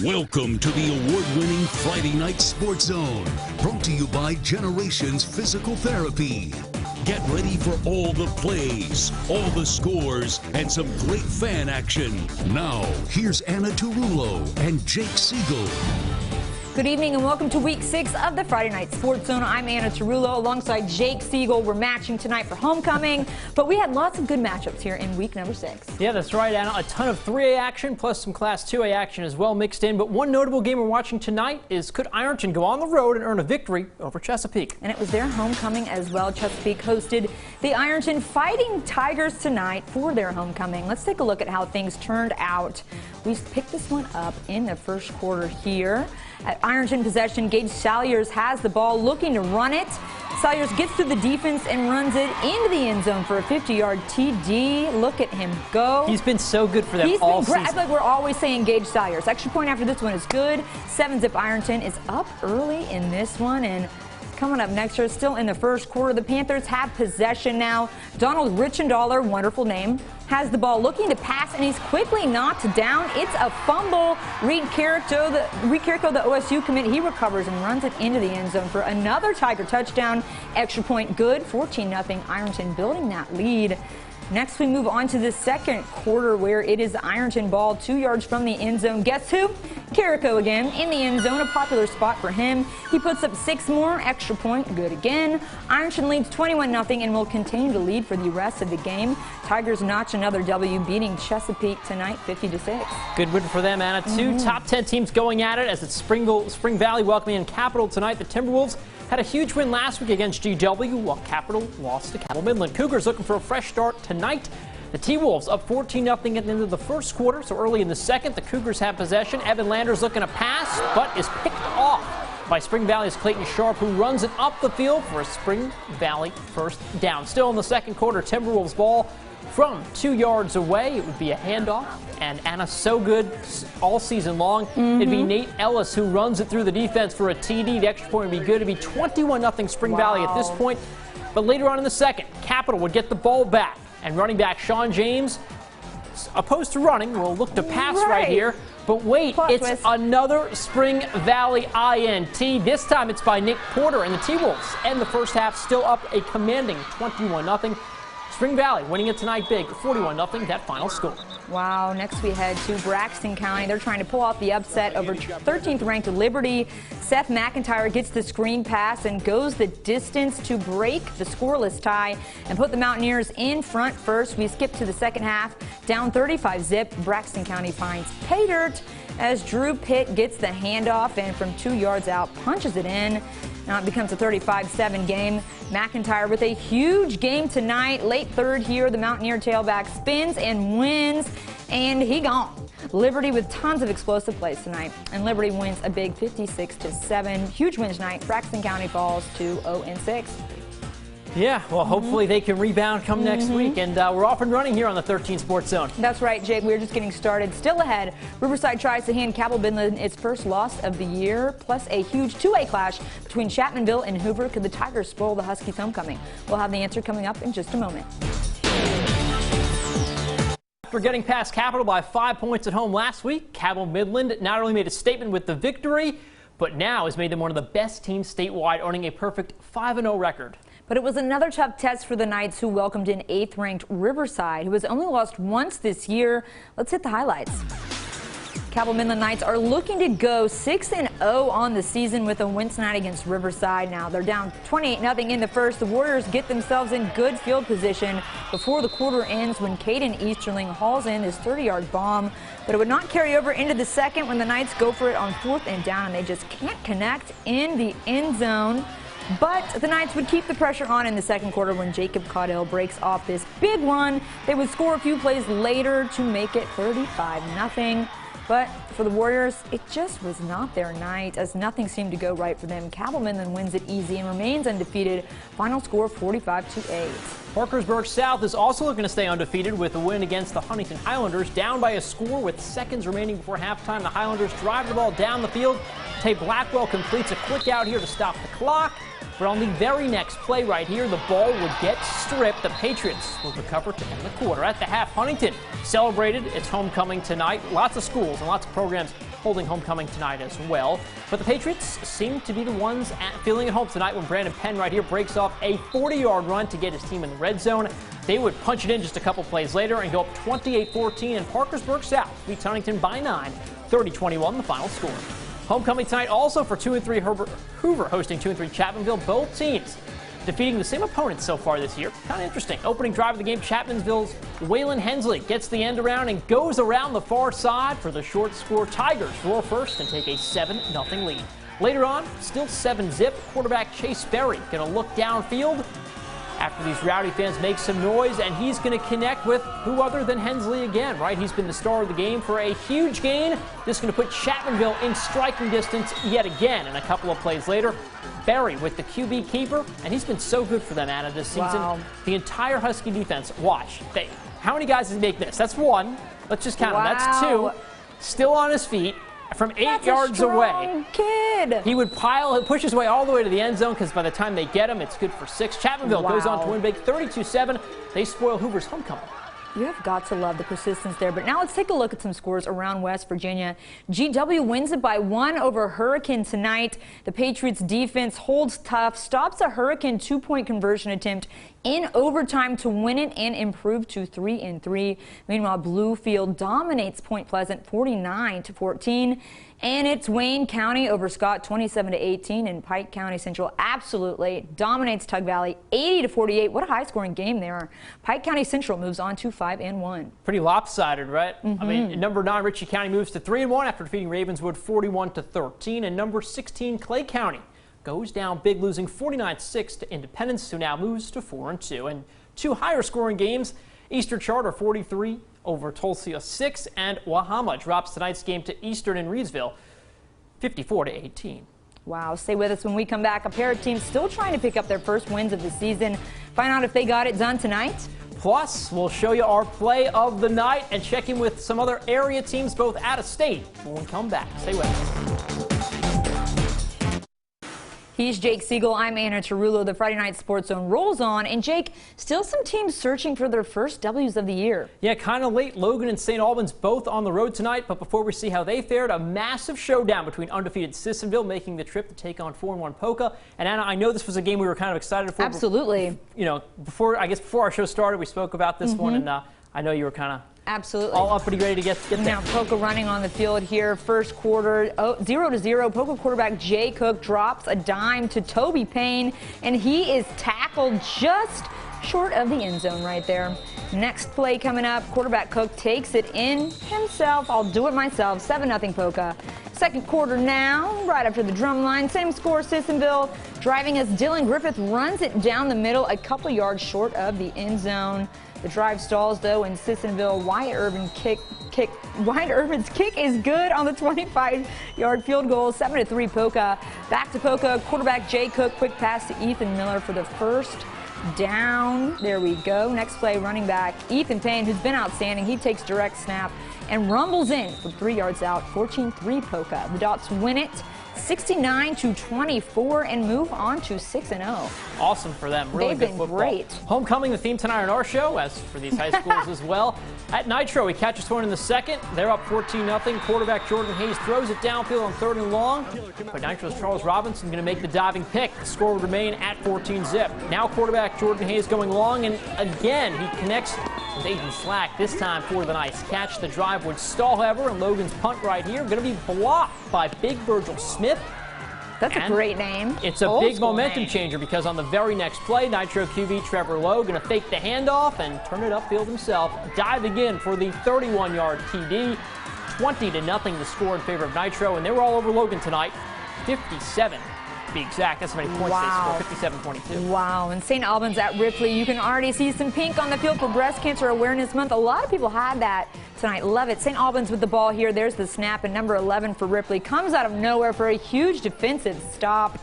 Welcome to the award-winning Friday Night Sports Zone, brought to you by Generations Physical Therapy. Get ready for all the plays, all the scores, and some great fan action. Now, here's Anna Tarullo and Jake Siegel. Good evening and welcome to Week 6 of the Friday Night Sports Zone. I'm Anna Tarullo alongside Jake Siegel. We're matching tonight for homecoming, but we had lots of good matchups here in week number 6. Yeah, that's right, Anna. A ton of 3A action plus some Class 2A action as well mixed in. But one notable game we're watching tonight is could Ironton go on the road and earn a victory over Chesapeake? And it was their homecoming as well. Chesapeake hosted the Ironton Fighting Tigers tonight for their homecoming. Let's take a look at how things turned out. We picked this one up in the first quarter here. At Ironton possession, Gage Salyers has the ball looking to run it. Salyers gets through the defense and runs it into the end zone for a 50-yard TD. Look at him go. He's been so good for them all season. I feel like we're always saying Gage Salyers. Extra point after this one is good. 7-zip Ironton is up early in this one. And coming up next year, still in the first quarter, the Panthers have possession now. Donald Richendaler, wonderful name, has the ball looking to pass, and he's quickly knocked down. It's a fumble. Reed Carrico, the OSU commit, he recovers and runs it into the end zone for another Tiger touchdown. Extra point good. 14-0 Ironton building that lead. Next, we move on to the second quarter where it is the Ironton ball 2 yards from the end zone. Guess who? Carrico again in the end zone, a popular spot for him. He puts up 6 more, extra point, good again. Ironton leads 21-0 and will continue to lead for the rest of the game. Tigers notch another W, beating Chesapeake tonight 50-6. Good win for them, Anna. Two top 10 teams going at it as it's Spring Valley welcoming in Capital tonight. The Timberwolves had a huge win last week against GW, while Capital lost to Cabell Midland. Cougars looking for a fresh start tonight. The T-Wolves up 14-0 at the end of the first quarter, so early in the second, the Cougars have possession. Evan Landers looking to pass, but is picked off by Spring Valley's Clayton Sharp, who runs it up the field for a Spring Valley first down. Still in the second quarter, Timberwolves ball from 2 yards away. It would be a handoff, and Anna, so good all season long. It'd be Nate Ellis who runs it through the defense for a TD. The extra point would be good. It'd be 21-0 Spring Valley at this point. But later on in the second, Capital would get the ball back, and running back Sean James, opposed to running, will look to pass right here. But wait, it's another Spring Valley INT. This time it's by Nick Porter, and the T-Wolves end the first half still up a commanding 21-0. Spring Valley winning it tonight big, 41-0, that final score. Wow, next we head to Braxton County. They're trying to pull off the upset over 13th ranked Liberty. Seth McIntyre gets the screen pass and goes the distance to break the scoreless tie and put the Mountaineers in front first. We skip to the second half, down 35-zip. Braxton County finds pay dirt as Drew Pitt gets the handoff and from 2 yards out punches it in. Now it becomes a 35-7 game. McIntyre with a huge game tonight. Late third here, the Mountaineer tailback spins and wins, and he gone. Liberty with tons of explosive plays tonight, and Liberty wins a big 56-7. Huge win tonight. Braxton County falls to 0-6. Yeah, well, hopefully they can rebound come next week, and we're off and running here on the 13 Sports Zone. That's right, Jake. We're just getting started. Still ahead, Riverside tries to hand Cabell Midland its first loss of the year, plus a huge 2A clash between Chapmanville and Hoover. Could the Tigers spoil the Huskies' homecoming? We'll have the answer coming up in just a moment. After getting past Capital by 5 points at home last week, Cabell Midland not only made a statement with the victory, but now has made them one of the best teams statewide, owning a perfect 5-0 record. But it was another tough test for the Knights, who welcomed in 8th-ranked Riverside, who has only lost once this year. Let's hit the highlights. Cabell Midland Knights are looking to go 6-0 on the season with a win tonight against Riverside. Now they're down 28-0 in the first. The Warriors get themselves in good field position before the quarter ends when Caden Easterling hauls in his 30-yard bomb. But it would not carry over into the second when the Knights go for it on 4th and down, and they just can't connect in the end zone. But the Knights would keep the pressure on in the second quarter when Jacob Caudell breaks off this big run. They would score a few plays later to make it 35-0. But for the Warriors, it just was not their night, as nothing seemed to go right for them. Cabell Midland wins it easy and remains undefeated. Final score 45-8. Parkersburg South is also looking to stay undefeated with a win against the Huntington Highlanders. Down by a score with seconds remaining before halftime. The Highlanders drive the ball down the field. Tay Blackwell completes a quick out here to stop the clock. But on the very next play right here, the ball would get stripped. The Patriots will recover to end the quarter. At the half, Huntington celebrated its homecoming tonight. Lots of schools and lots of programs holding homecoming tonight as well. But the Patriots seem to be the ones feeling at home tonight when Brandon Penn right here breaks off a 40-yard run to get his team in the red zone. They would punch it in just a couple plays later and go up 28-14, and Parkersburg South beats Huntington by 9, 30-21 the final score. Homecoming tonight also for 2-3 Herbert, Hoover hosting 2-3 Chapmanville. Both teams defeating the same opponents so far this year. Kind of interesting. Opening drive of the game, Chapmanville's Waylon Hensley gets the end around and goes around the far side for the short score. Tigers roar first and take a 7-0 lead. Later on, still 7-zip. Quarterback Chase Berry going to look downfield after these rowdy fans make some noise, and he's going to connect with who other than Hensley again, right? He's been the star of the game for a huge gain. This is going to put Chapmanville in striking distance yet again. And a couple of plays later, Berry with the QB keeper, and he's been so good for them, Anna, this season. Wow. The entire Husky defense, watch. How many guys did he make this? That's one. Let's just count them. That's two. Still on his feet. From 8 yards away, kid. He would push his way all the way to the end zone, because by the time they get him, it's good for 6. Chapmanville goes on to win big, 32-7. They spoil Hoover's homecoming. You have got to love the persistence there. But now let's take a look at some scores around West Virginia. GW wins it by 1 over Hurricane tonight. The Patriots defense holds tough, stops a Hurricane 2-point conversion attempt in overtime to win it and improve to 3-3. Meanwhile, Bluefield dominates Point Pleasant 49-14. And it's Wayne County over Scott 27-18, and Pike County Central absolutely dominates Tug Valley 80-48. What a high-scoring game there. Pike County Central moves on to 5-1. Pretty lopsided, right? I mean, number 9 Ritchie County moves to 3-1 after defeating Ravenswood 41-13, and number 16 Clay County goes down big, losing 49-6 to Independence, who now moves to 4-2. And 2 higher-scoring games: Eastern Charter 43 over Tulsa 6, and Wahama drops tonight's game to Eastern in Reedsville 54-18. Wow, stay with us when we come back. A pair of teams still trying to pick up their first wins of the season. Find out if they got it done tonight. Plus, we'll show you our play of the night and check in with some other area teams, both out of state, when we come back. Stay with us. He's Jake Siegel. I'm Anna Tarullo. The Friday Night Sports Zone rolls on. And Jake, still some teams searching for their first W's of the year. Yeah, kind of late. Logan and St Albans both on the road tonight. But before we see how they fared, a massive showdown between undefeated Sissonville making the trip to take on 4-1 Polka. And Anna, I know this was a game we were kind of excited for. Absolutely. You know, before our show started, we spoke about this one, and I know you were kind of absolutely all uppity ready to get there. Now Polka running on the field here. First quarter, 0-0. Polka quarterback Jay Cook drops a dime to Toby Payne, and he is tackled just short of the end zone right there. Next play coming up, quarterback Cook takes it in himself. I'll do it myself. 7-0 Polka. Second quarter now, right after the drum line. Same score, Sissonville driving as Dylan Griffith runs it down the middle, a couple yards short of the end zone. The drive stalls, though, in Sissonville. Wyatt Urban's kick is good on the 25-yard field goal. 7-3 Polka. Back to Polka. Quarterback Jay Cook. Quick pass to Ethan Miller for the first down. There we go. Next play, running back Ethan Payne, who's been outstanding. He takes direct snap and rumbles in for 3 yards out. 14-3 Polka. The Dots win it 69-24 and move on to 6-0. Awesome for them. Really good football. Great. Homecoming, the theme tonight on our show, as for these high schools as well. At Nitro, he catches one in the second. They're up 14-0. Quarterback Jordan Hayes throws it downfield on 3rd and long. But Nitro's Charles Robinson going to make the diving pick. The score would remain at 14-zip. Now quarterback Jordan Hayes going long, and again he connects with Aiden Slack, this time for the nice catch. The drive would stall, however, and Logan's punt right here going to be blocked by Big Virgil Smith. That's a great name. It's a big momentum changer, because on the very next play, Nitro QB Trevor Lowe going to fake the handoff and turn it upfield himself. Dive again for the 31-yard TD. 20-0 the score in favor of Nitro, and they were all over Logan tonight. 57 to be exact. That's how many points they scored. 57-22. Wow. And St Albans at Ripley, you can already see some pink on the field for Breast Cancer Awareness Month. A lot of people had that tonight. Love it. St Albans with the ball here. There's the snap, and number 11 for Ripley comes out of nowhere for a huge defensive stop.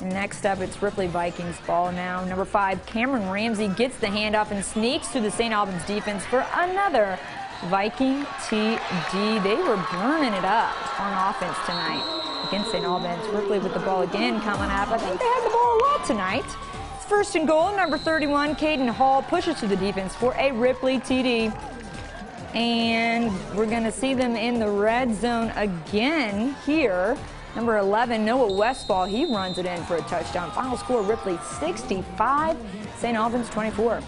Next up, it's Ripley Vikings ball now. Number 5, Cameron Ramsey gets the handoff and sneaks through the St Albans defense for another Viking TD. They were burning it up on offense tonight against St Albans. Ripley with the ball again coming up. I think they had the ball a lot tonight. It's first and goal. Number 31, Caden Hall pushes to the defense for a Ripley TD. And we're going to see them in the red zone again here. Number 11, Noah Westfall, he runs it in for a touchdown. Final score, Ripley 65, St Albans 24.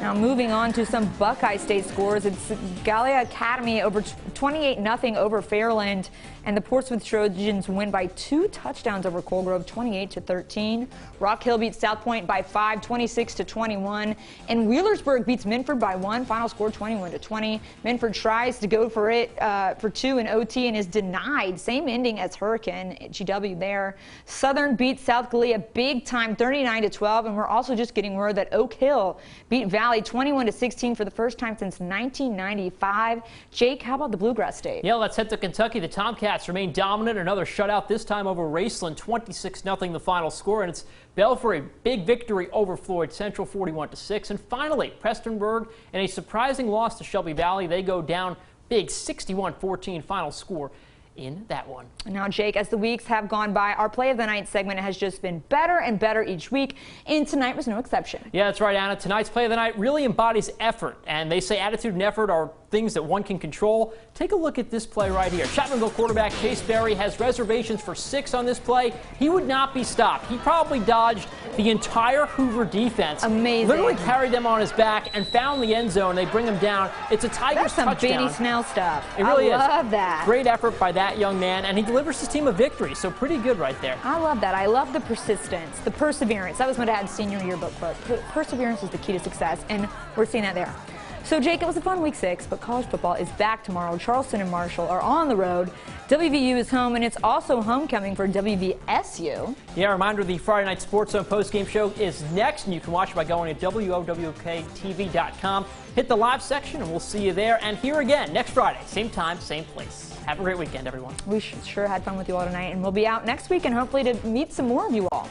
Now moving on to some Buckeye State scores. It's Gallia Academy over 28-0 over Fairland, and the Portsmouth Trojans win by 2 touchdowns over Colgrove, 28-13. Rock Hill beats South Point by 5, 26-21, and Wheelersburg beats Minford by 1. Final score 21-20. Minford tries to go for it for 2 in OT and is denied. Same ending as Hurricane GW there. Southern beats South Gallia big time, 39-12, and we're also just getting word that Oak Hill beat Valley 21-16 for the first time since 1995. Jake, how about the Bluegrass State? Yeah, let's head to Kentucky. The Tomcats remain dominant. Another shutout, this time over Raceland, 26-0 the final score. And it's Bell for a big victory over Floyd Central, 41-6. And finally, Prestonburg in a surprising loss to Shelby Valley. They go down big, 61-14 final score in that one. Now, Jake, as the weeks have gone by, our Play of the Night segment has just been better and better each week, and tonight was no exception. Yeah, that's right, Anna. Tonight's Play of the Night really embodies effort, and they say attitude and effort are things that one can control. Take a look at this play right here. Chapmanville quarterback Chase Berry has reservations for 6 on this play. He would not be stopped. He probably dodged the entire Hoover defense. Amazing. Literally carried them on his back and found the end zone. They bring him down. It's a Tigers touchdown. That's some Benny Snell stuff. It really is. I love that. Great effort by that young man, and he delivers his team a victory, so pretty good right there. I love that. I love the persistence, the perseverance. That was my dad's senior yearbook quote. Perseverance is the key to success, and we're seeing that there. So, Jake, it was a fun week 6, but college football is back tomorrow. Charleston and Marshall are on the road. WVU is home, and it's also homecoming for WVSU. Yeah, reminder, the Friday Night Sports Zone postgame show is next, and you can watch it by going to WOWKTV.com. Hit the live section, and we'll see you there. And here again next Friday, same time, same place. Have a great weekend, everyone. We sure had fun with you all tonight, and we'll be out next week and hopefully to meet some more of you all.